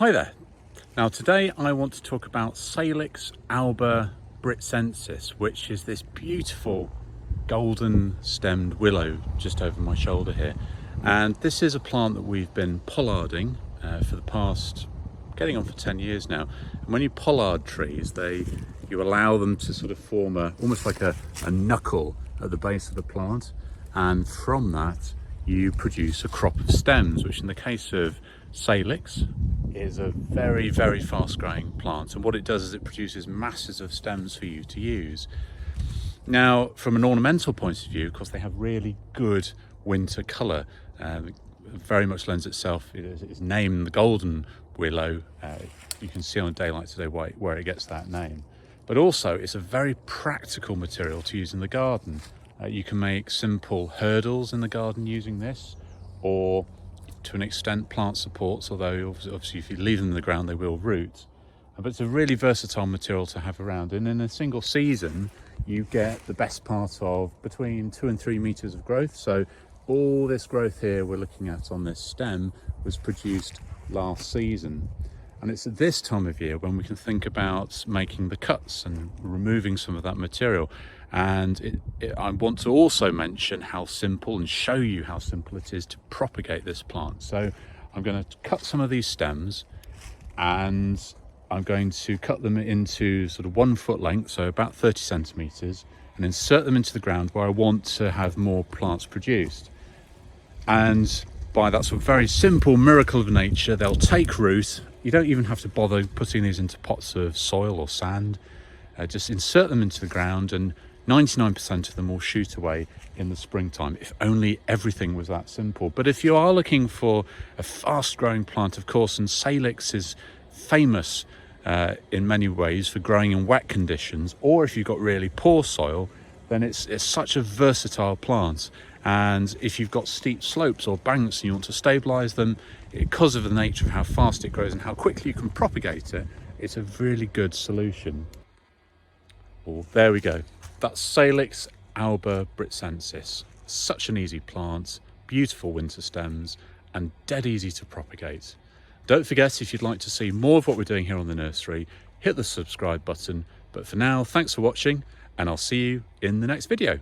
Hi there. Now today I want to talk about Salix, alba, Britzensis, which is this beautiful golden stemmed willow just over my shoulder here. And this is a plant that we've been pollarding for the past, getting on for 10 years now. And when you pollard trees, you allow them to sort of form almost like a knuckle at the base of the plant. And from that, you produce a crop of stems, which in the case of Salix is a very, very fast growing plant. And what it does is it produces masses of stems for you to use. Now, from an ornamental point of view, of course, they have really good winter colour. Very much lends itself, its name, the golden willow. You can see on daylight today where it gets that name. But also, it's a very practical material to use in the garden. You can make simple hurdles in the garden using this, or to an extent plant supports, although obviously if you leave them in the ground they will root. But it's a really versatile material to have around, and in a single season you get the best part of between 2 and 3 meters of growth. So all this growth here we're looking at on this stem was produced last season. And it's at this time of year when we can think about making the cuts and removing some of that material. And I want to also mention how simple, and show you how simple it is to propagate this plant. So I'm going to cut some of these stems, and I'm going to cut them into sort of 1 foot length, so about 30 centimeters, and insert them into the ground where I want to have more plants produced. And by that sort of very simple miracle of nature, they'll take root. You don't even have to bother putting these into pots of soil or sand. Just insert them into the ground, and 99% of them will shoot away in the springtime, if only everything was that simple. But if you are looking for a fast growing plant, of course, and Salix is famous in many ways for growing in wet conditions, or if you've got really poor soil, then it's such a versatile plant. And if you've got steep slopes or banks and you want to stabilize them, because of the nature of how fast it grows and how quickly you can propagate it, it's a really good solution. Well, there we go. That's Salix, alba, Britzensis. Such an easy plant, beautiful winter stems, and dead easy to propagate. Don't forget, if you'd like to see more of what we're doing here on the nursery, hit the subscribe button. But for now, thanks for watching, and I'll see you in the next video.